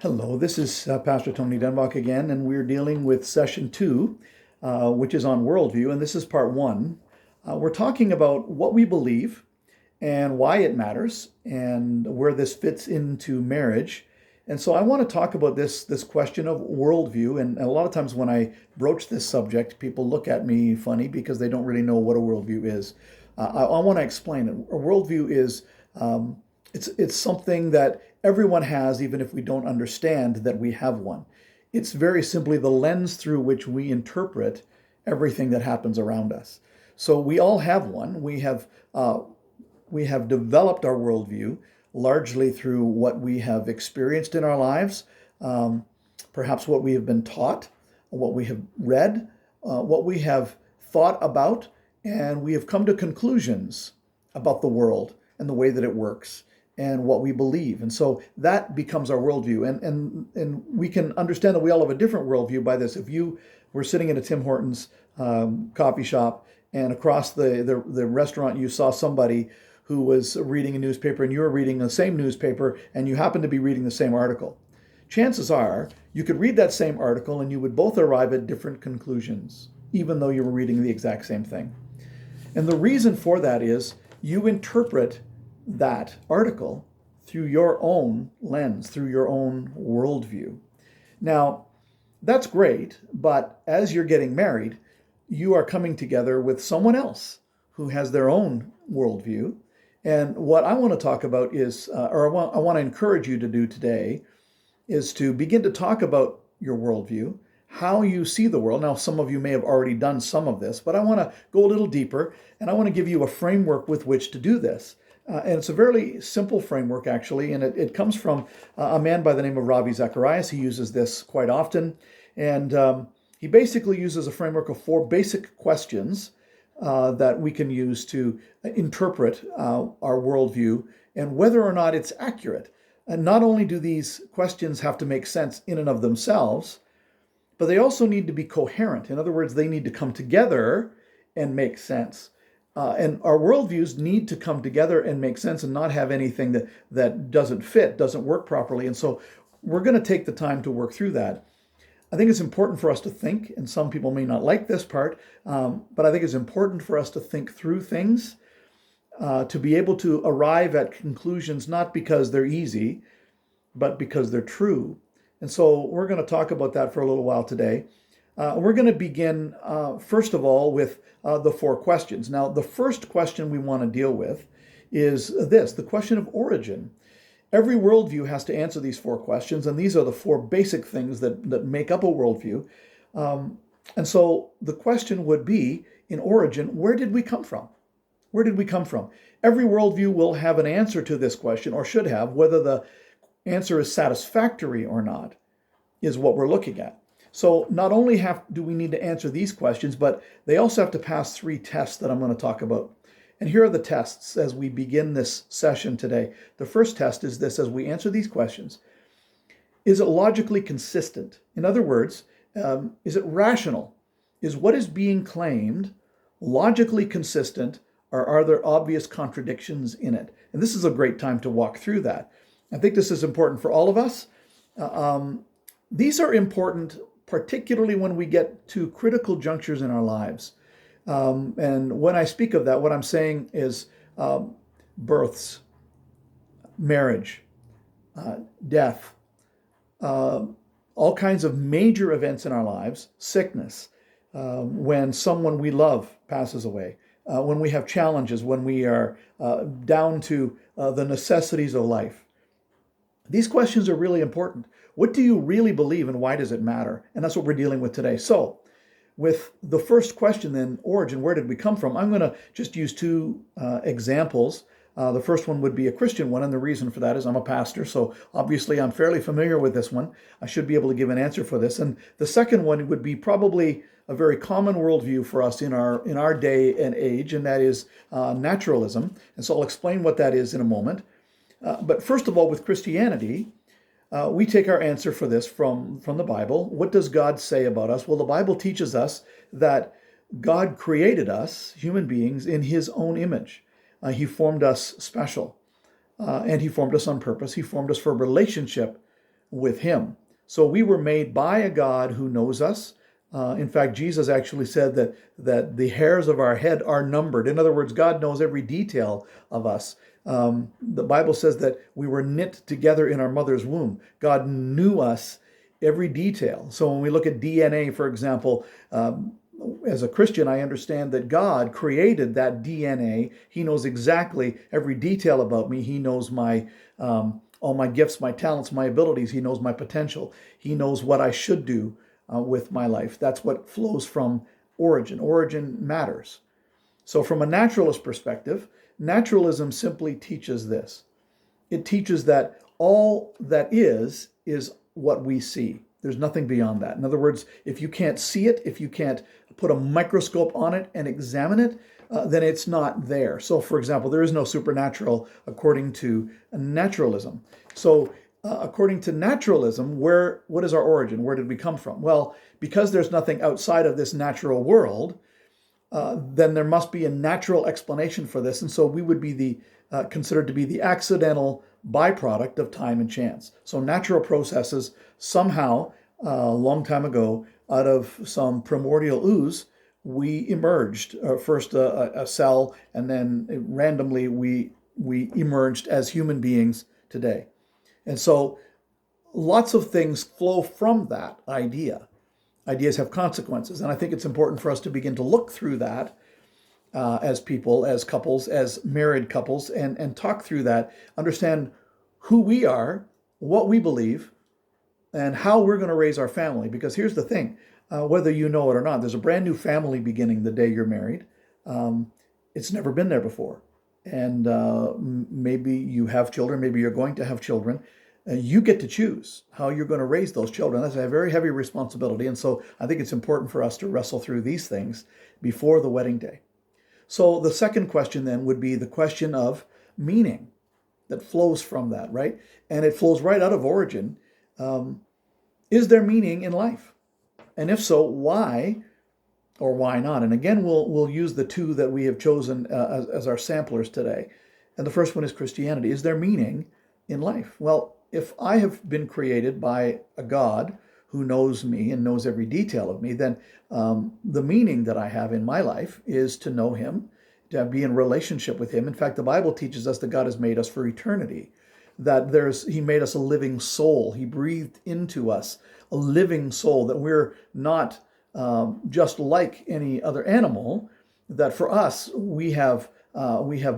Hello, this is Pastor Tony Denbach again, and we're dealing with session two, which is on worldview, and this is part one. We're talking about what we believe and why it matters, and where this fits into marriage. And so I want to talk about this question of worldview. And a lot of times when I broach this subject, people look at me funny because they don't really know what a worldview is. I want to explain it. A worldview is it's something that everyone has, even if we don't understand that we have one. It's very simply the lens through which we interpret everything that happens around us. So we all have one. We have developed our worldview largely through what we have experienced in our lives, perhaps what we have been taught, what we have read, what we have thought about, and we have come to conclusions about the world and the way that it works and what we believe. And so that becomes our worldview. And we can understand that we all have a different worldview by this. If you were sitting in a Tim Hortons coffee shop, and across the restaurant you saw somebody who was reading a newspaper and you were reading the same newspaper and you happened to be reading the same article, chances are you could read that same article and you would both arrive at different conclusions, even though you were reading the exact same thing. And the reason for that is you interpret that article through your own lens, through your own worldview. Now, that's great, but as you're getting married, you are coming together with someone else who has their own worldview. And what I want to talk about is, I want to encourage you to do today, is to begin to talk about your worldview, how you see the world. Now, some of you may have already done some of this, but I want to go a little deeper, and I want to give you a framework with which to do this. And it's a very simple framework, actually, and it comes from a man by the name of Ravi Zacharias. He uses this quite often, and he basically uses a framework of four basic questions that we can use to interpret our worldview and whether or not it's accurate. And not only do these questions have to make sense in and of themselves, but they also need to be coherent. In other words, they need to come together and make sense. And our worldviews need to come together and make sense and not have anything that doesn't fit, doesn't work properly. And so we're going to take the time to work through that. I think it's important for us to think, and some people may not like this part, but I think it's important for us to think through things, to be able to arrive at conclusions, not because they're easy, but because they're true. And so we're going to talk about that for a little while today. We're going to begin, first of all, with the four questions. Now, the first question we want to deal with is this, the question of origin. Every worldview has to answer these four questions, and these are the four basic things that make up a worldview. And so the question would be, in origin, where did we come from? Where did we come from? Every worldview will have an answer to this question, or should have. Whether the answer is satisfactory or not is what we're looking at. So not only do we need to answer these questions, but they also have to pass three tests that I'm going to talk about. And here are the tests as we begin this session today. The first test is this: as we answer these questions, is it logically consistent? In other words, is it rational? Is what is being claimed logically consistent, or are there obvious contradictions in it? And this is a great time to walk through that. I think this is important for all of us. These are important, particularly when we get to critical junctures in our lives. And when I speak of that, what I'm saying is births, marriage, death, all kinds of major events in our lives, sickness, when someone we love passes away, when we have challenges, when we are down to the necessities of life. These questions are really important. What do you really believe, and why does it matter? And that's what we're dealing with today. So with the first question then, origin, where did we come from? I'm going to just use two examples. The first one would be a Christian one, and the reason for that is I'm a pastor, so obviously I'm fairly familiar with this one. I should be able to give an answer for this. And the second one would be probably a very common worldview for us in our day and age, and that is naturalism. And so I'll explain what that is in a moment. But first of all, with Christianity, we take our answer for this from the Bible. What does God say about us? Well, the Bible teaches us that God created us, human beings, in his own image. He formed us special, and he formed us on purpose. He formed us for a relationship with him. So we were made by a God who knows us. In fact, Jesus actually said that the hairs of our head are numbered. In other words, God knows every detail of us. The Bible says that we were knit together in our mother's womb. God knew us, every detail. So when we look at DNA, for example, as a Christian, I understand that God created that DNA. He knows exactly every detail about me. He knows my all my gifts, my talents, my abilities. He knows my potential. He knows what I should do with my life. That's what flows from origin. Origin matters. So from a naturalist perspective, naturalism simply teaches this. It teaches that all that is what we see. There's nothing beyond that. In other words, if you can't see it, if you can't put a microscope on it and examine it, then it's not there. So, for example, there is no supernatural according to naturalism. So, according to naturalism, what is our origin? Where did we come from? Well, because there's nothing outside of this natural world, then there must be a natural explanation for this, and so we would be considered to be the accidental byproduct of time and chance. So natural processes somehow, a long time ago, out of some primordial ooze, we emerged. First a cell, and then randomly we emerged as human beings today. And so lots of things flow from that idea. Ideas have consequences, and I think it's important for us to begin to look through that as people, as couples, as married couples, and talk through that, understand who we are, what we believe, and how we're going to raise our family. Because here's the thing, whether you know it or not, there's a brand new family beginning the day you're married. It's never been there before. And maybe you have children, maybe you're going to have children. You get to choose how you're going to raise those children. That's a very heavy responsibility. And so I think it's important for us to wrestle through these things before the wedding day. So the second question then would be the question of meaning that flows from that, right? And it flows right out of origin. Is there meaning in life? And if so, why or why not? And again, we'll use the two that we have chosen as our samplers today. And the first one is Christianity. Is there meaning in life? Well, if I have been created by a God who knows me and knows every detail of me, then the meaning that I have in my life is to know him, to be in relationship with him. In fact, the Bible teaches us that God has made us for eternity, that he made us a living soul. He breathed into us a living soul, that we're not just like any other animal, that for us, we have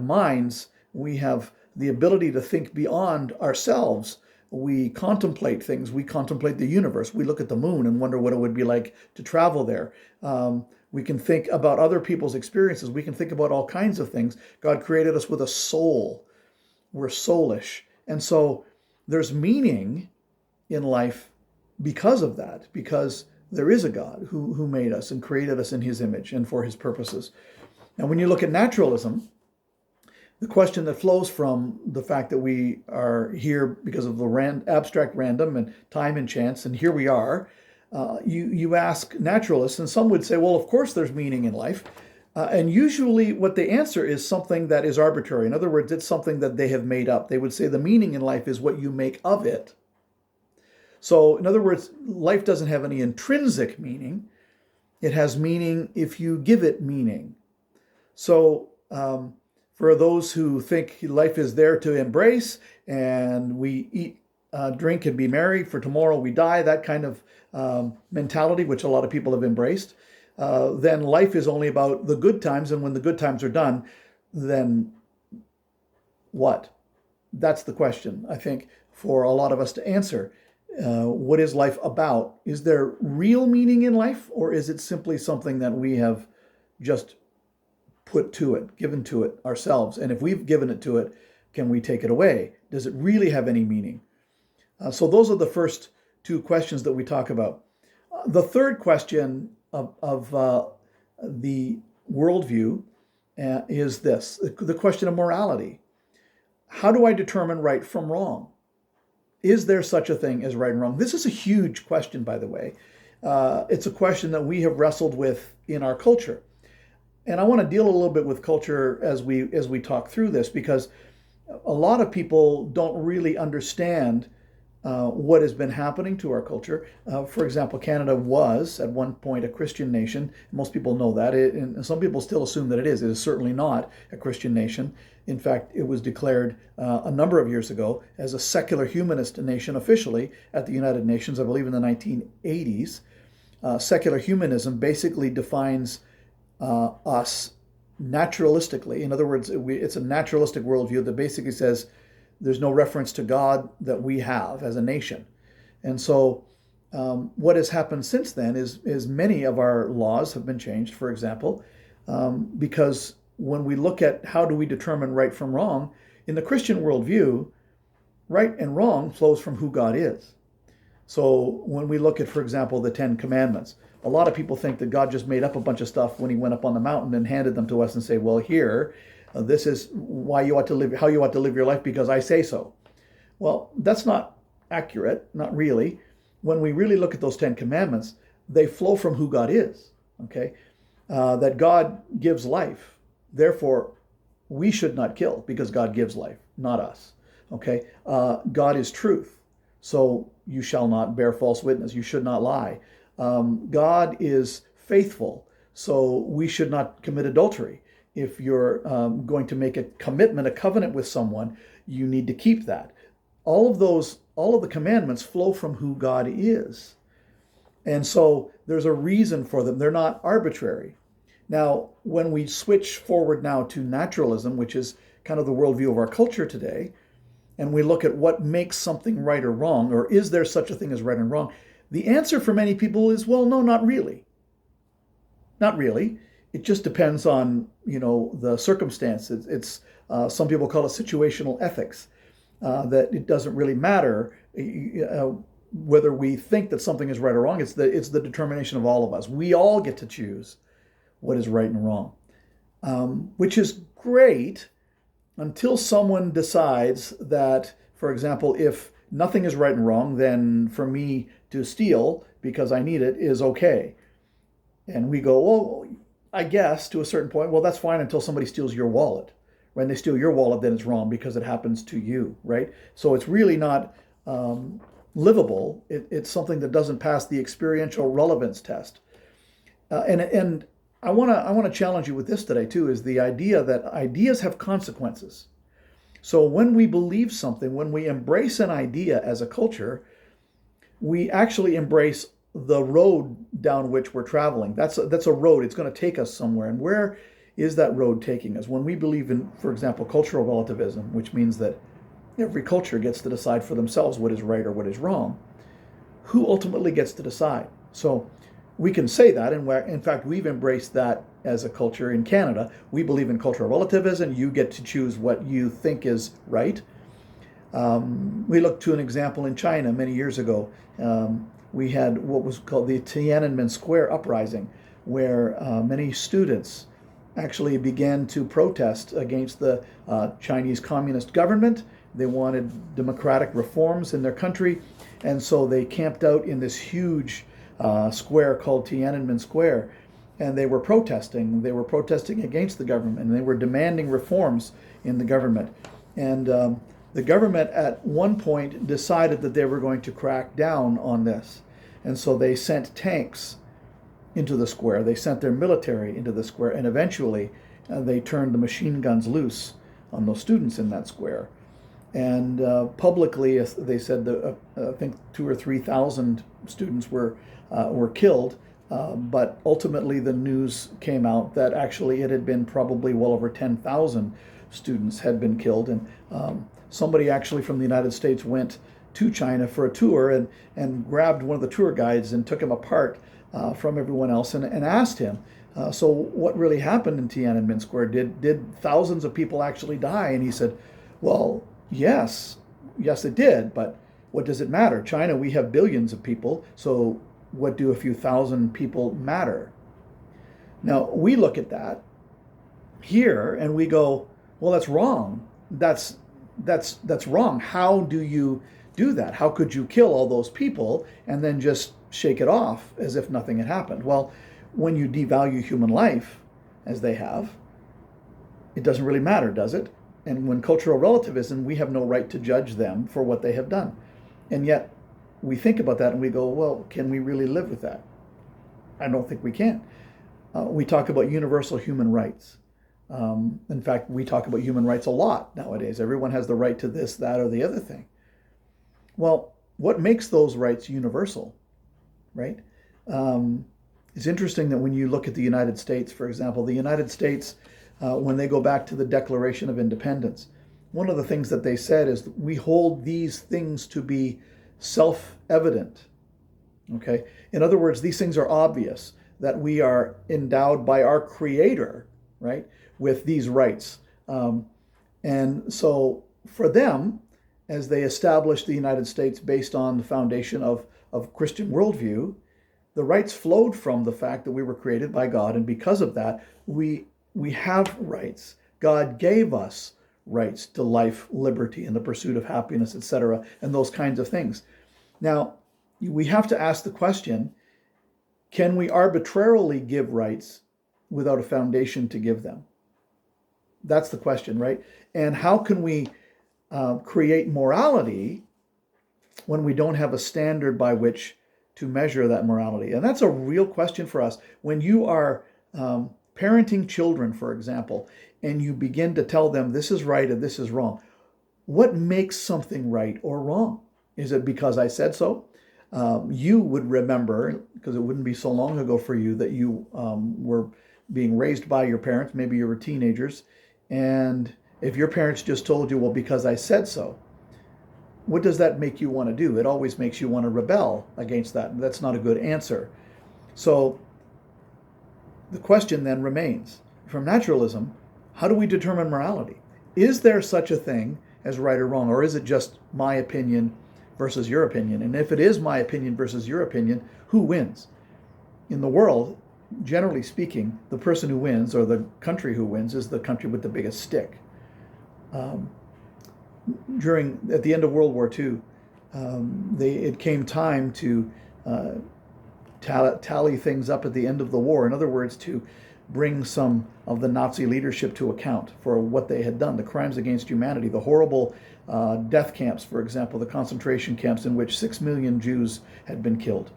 minds, we have the ability to think beyond ourselves. We contemplate things. We contemplate the universe. We look at the moon and wonder what it would be like to travel there. We can think about other people's experiences. We can think about all kinds of things. God created us with a soul. We're soulish. And so there's meaning in life because of that, because there is a God who made us and created us in his image and for his purposes. Now, when you look at naturalism, the question that flows from the fact that we are here because of the abstract random and time and chance, and here we are, you ask naturalists, and some would say, well, of course there's meaning in life. And usually what they answer is something that is arbitrary. In other words, it's something that they have made up. They would say the meaning in life is what you make of it. So in other words, life doesn't have any intrinsic meaning. It has meaning if you give it meaning. So for those who think life is there to embrace, and we eat, drink, and be merry, for tomorrow we die, that kind of mentality, which a lot of people have embraced, then life is only about the good times, and when the good times are done, then what? That's the question, I think, for a lot of us to answer. What is life about? Is there real meaning in life, or is it simply something that we have just put to it, given to it ourselves? And if we've given it to it, can we take it away? Does it really have any meaning? So those are the first two questions that we talk about. The third question of the worldview is this, the question of morality. How do I determine right from wrong? Is there such a thing as right and wrong? This is a huge question, by the way. It's a question that we have wrestled with in our culture. And I want to deal a little bit with culture as we talk through this, because a lot of people don't really understand what has been happening to our culture. For example, Canada was at one point a Christian nation. Most people know that, and some people still assume that it is. It is certainly not a Christian nation. In fact, it was declared a number of years ago as a secular humanist nation officially at the United Nations, I believe in the 1980s. Secular humanism basically defines us naturalistically. In other words, it's a naturalistic worldview that basically says there's no reference to God that we have as a nation. And so what has happened since then is many of our laws have been changed, for example, because when we look at how do we determine right from wrong, in the Christian worldview, right and wrong flows from who God is. So when we look at, for example, the Ten Commandments, a lot of people think that God just made up a bunch of stuff when he went up on the mountain and handed them to us and say, well, here, this is why you ought to live, how you ought to live your life because I say so. Well, that's not accurate, not really. When we really look at those Ten Commandments, they flow from who God is, okay? That God gives life. Therefore, we should not kill because God gives life, not us, okay? God is truth. So you shall not bear false witness. You should not lie. God is faithful. So we should not commit adultery. If you're going to make a commitment, a covenant with someone, you need to keep that. All of the commandments flow from who God is. And so there's a reason for them. They're not arbitrary. Now, when we switch forward now to naturalism, which is kind of the worldview of our culture today, and we look at what makes something right or wrong, or is there such a thing as right and wrong, the answer for many people is, well, no, not really. Not really. It just depends on, the circumstances. It's some people call it situational ethics, that it doesn't really matter whether we think that something is right or wrong. It's the determination of all of us. We all get to choose what is right and wrong, which is great until someone decides that, for example, if nothing is right and wrong, then for me to steal because I need it is okay. And we go, well, I guess to a certain point, well, that's fine until somebody steals your wallet. When they steal your wallet, then it's wrong because it happens to you, right? So it's really not livable. It's something that doesn't pass the experiential relevance test. And I want to challenge you with this today too, is the idea that ideas have consequences. So when we believe something, when we embrace an idea as a culture, we actually embrace the road down which we're traveling. That's a road. It's going to take us somewhere. And where is that road taking us? When we believe in, for example, cultural relativism, which means that every culture gets to decide for themselves what is right or what is wrong, who ultimately gets to decide? So we can say that, and in fact, we've embraced that as a culture in Canada. We believe in cultural relativism. You get to choose what you think is right. We looked to an example in China many years ago. We had what was called the Tiananmen Square uprising, where many students actually began to protest against the Chinese communist government. They wanted democratic reforms in their country, and so they camped out in this huge square called Tiananmen Square, and they were protesting. They were protesting against the government, and they were demanding reforms in the government. And the government at one point decided that they were going to crack down on this. And so they sent tanks into the square. They sent their military into the square, and eventually they turned the machine guns loose on those students in that square. And publicly, they said that I think 2,000 or 3,000 students were killed. But ultimately, the news came out that actually it had been probably well over 10,000 students had been killed. And somebody actually from the United States went to China for a tour and grabbed one of the tour guides and took him apart from everyone else and asked him, so what really happened in Tiananmen Square? Did thousands of people actually die? And he said, well, yes, it did, but what does it matter? China, we have billions of people, so what do a few thousand people matter? Now, we look at that here and we go, well, that's wrong. That's wrong. How do you do that? How could you kill all those people and then just shake it off as if nothing had happened? Well, when you devalue human life, as they have, it doesn't really matter, does it? And when cultural relativism, we have no right to judge them for what they have done. And yet we think about that and we go, well, can we really live with that? I don't think we can. We talk about universal human rights. In fact, we talk about human rights a lot nowadays. Everyone has the right to this, that, or the other thing. Well, what makes those rights universal, right? It's interesting that when you look at the United States, for example, the United States, when they go back to the Declaration of Independence, one of the things that they said is that we hold these things to be self-evident. Okay? In other words, these things are obvious, that we are endowed by our Creator, right, with these rights. And so for them, as they established the United States based on the foundation of Christian worldview, the rights flowed from the fact that we were created by God, and because of that, we have rights. God gave us rights to life, liberty, and the pursuit of happiness, etc., and those kinds of things. Now, we have to ask the question, can we arbitrarily give rights without a foundation to give them? That's the question, right? And how can we create morality when we don't have a standard by which to measure that morality? And that's a real question for us. When you are parenting children, for example, and you begin to tell them this is right and this is wrong, what makes something right or wrong? Is it because I said so? You would remember, because it wouldn't be so long ago for you, that you were being raised by your parents. Maybe you were teenagers. And if your parents just told you, well, because I said so, what does that make you want to do? It always makes you want to rebel against that. That's not a good answer. So the question then remains, from naturalism, how do we determine morality? Is there such a thing as right or wrong, or is it just my opinion versus your opinion? And if it is my opinion versus your opinion, who wins? In the world, generally speaking, the person who wins, or the country who wins, is the country with the biggest stick. At the end of World War II, it came time to tally things up at the end of the war. In other words, to bring some of the Nazi leadership to account for what they had done, the crimes against humanity, the horrible death camps, for example, the concentration camps in which 6 million Jews had been killed,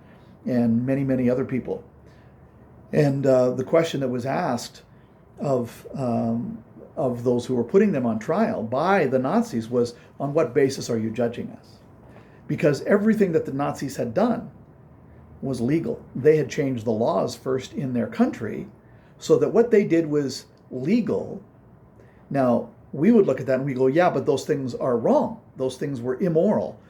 and many, many other people. And the question that was asked of those who were putting them on trial by the Nazis was, on what basis are you judging us? Because everything that the Nazis had done was legal. They had changed the laws first in their country so that what they did was legal. Now, we would look at that and we go, yeah, but those things are wrong. Those things were immoral.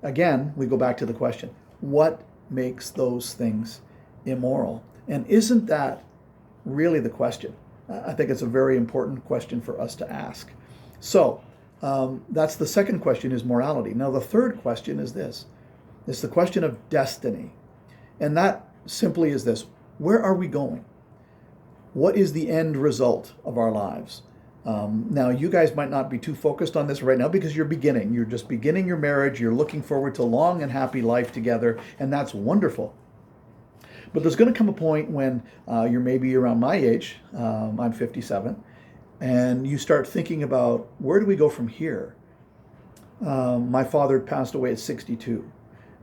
Again, we go back to the question, what makes those things immoral? And isn't that really the question? I think it's a very important question for us to ask. So that's the second question, is morality. Now, the third question is this. It's the question of destiny. And that simply is this. Where are we going? What is the end result of our lives? Now, you guys might not be too focused on this right now because you're beginning. You're just beginning your marriage. You're looking forward to a long and happy life together, and that's wonderful. But there's going to come a point when you're maybe around my age, I'm 57, and you start thinking about, where do we go from here? My father passed away at 62.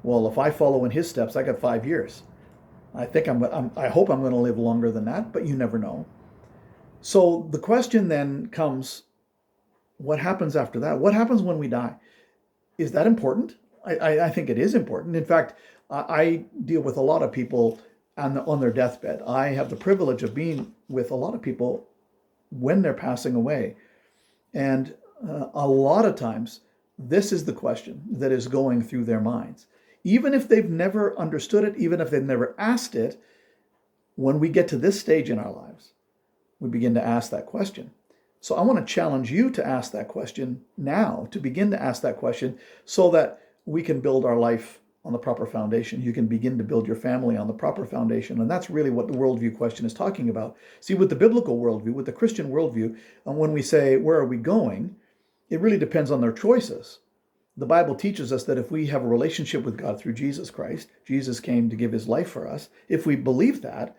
Well, if I follow in his steps, I got 5 years. I hope I'm going to live longer than that, but you never know. So the question then comes, what happens after that? What happens when we die? Is that important? I think it is important. In fact, I deal with a lot of people on their deathbed. I have the privilege of being with a lot of people when they're passing away. And a lot of times, this is the question that is going through their minds. Even if they've never understood it, even if they've never asked it, when we get to this stage in our lives, we begin to ask that question. So I want to challenge you to ask that question now, to begin to ask that question so that we can build our life on the proper foundation. You can begin to build your family on the proper foundation. And that's really what the worldview question is talking about. See, with the biblical worldview, with the Christian worldview, when we say, where are we going? It really depends on their choices. The Bible teaches us that if we have a relationship with God through Jesus Christ, Jesus came to give his life for us. If we believe that,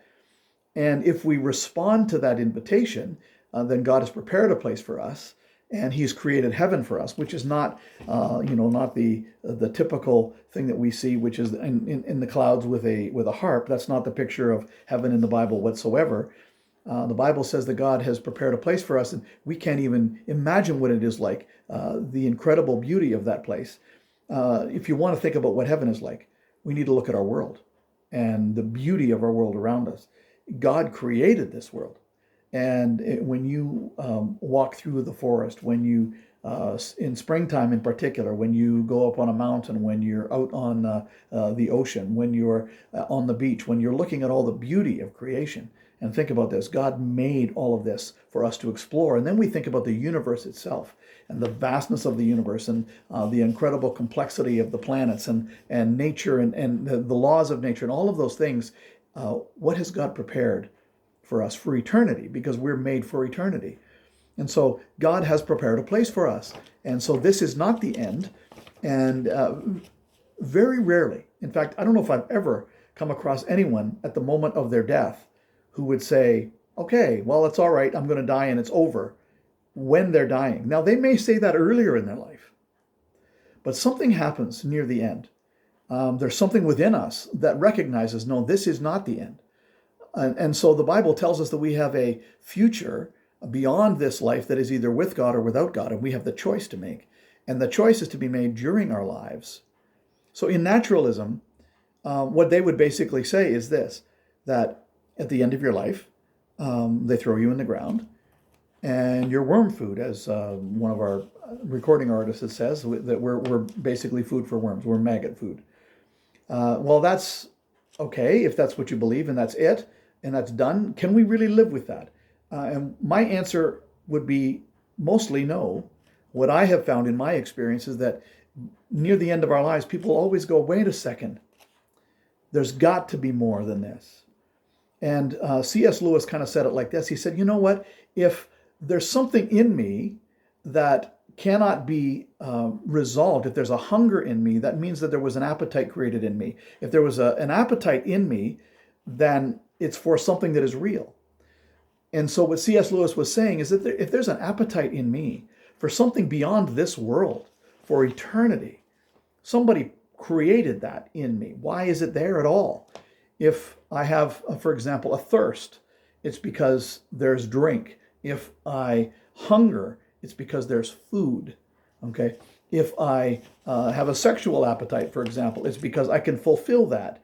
and if we respond to that invitation, then God has prepared a place for us. and He's created heaven for us, which is not, not the typical thing that we see, which is in the clouds with a harp. That's not the picture of heaven in the Bible whatsoever. The Bible says that God has prepared a place for us, and we can't even imagine what it is like, the incredible beauty of that place. If you want to think about what heaven is like, we need to look at our world and the beauty of our world around us. God created this world. And when you walk through the forest, when you, in springtime in particular, when you go up on a mountain, when you're out on the ocean, when you're on the beach, when you're looking at all the beauty of creation, and think about this, God made all of this for us to explore. And then we think about the universe itself and the vastness of the universe and the incredible complexity of the planets and nature and the laws of nature and all of those things. What has God prepared for us for eternity? Because we're made for eternity. And so God has prepared a place for us. And so this is not the end. And very rarely, in fact, I don't know if I've ever come across anyone at the moment of their death who would say, okay, well, it's all right, I'm going to die and it's over, when they're dying. Now, they may say that earlier in their life, but something happens near the end. There's something within us that recognizes, no, this is not the end. And so the Bible tells us that we have a future beyond this life that is either with God or without God, and we have the choice to make. And the choice is to be made during our lives. So in naturalism, what they would basically say is this, that at the end of your life, they throw you in the ground, and you're worm food, as one of our recording artists says, that we're basically food for worms. We're maggot food. Well, that's okay if that's what you believe, and that's it, and that's done. Can we really live with that? And my answer would be mostly no. What I have found in my experience is that near the end of our lives, people always go, wait a second, there's got to be more than this. And C.S. Lewis kind of said it like this. He said, you know what? If there's something in me that cannot be resolved, if there's a hunger in me, that means that there was an appetite created in me. If there was an appetite in me, then it's for something that is real. And so what C.S. Lewis was saying is that if there's an appetite in me for something beyond this world, for eternity, somebody created that in me. Why is it there at all? If I have, for example, a thirst, it's because there's drink. If I hunger, it's because there's food. Okay. If I have a sexual appetite, for example, it's because I can fulfill that.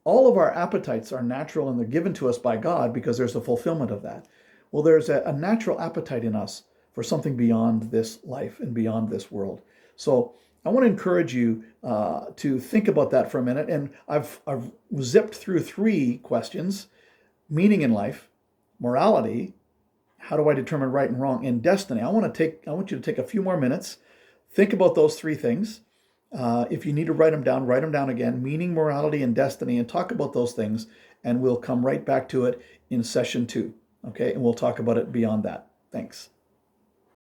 All of our appetites are natural and they're given to us by God because there's a fulfillment of that. Well, there's a natural appetite in us for something beyond this life and beyond this world. So I want to encourage you to think about that for a minute. And I've zipped through 3 questions: meaning in life, morality, how do I determine right and wrong, and destiny. I want you to take a few more minutes, think about those 3 things. If you need to write them down again: meaning, morality, and destiny, and talk about those things. And we'll come right back to it in session 2. Okay, and we'll talk about it beyond that. Thanks.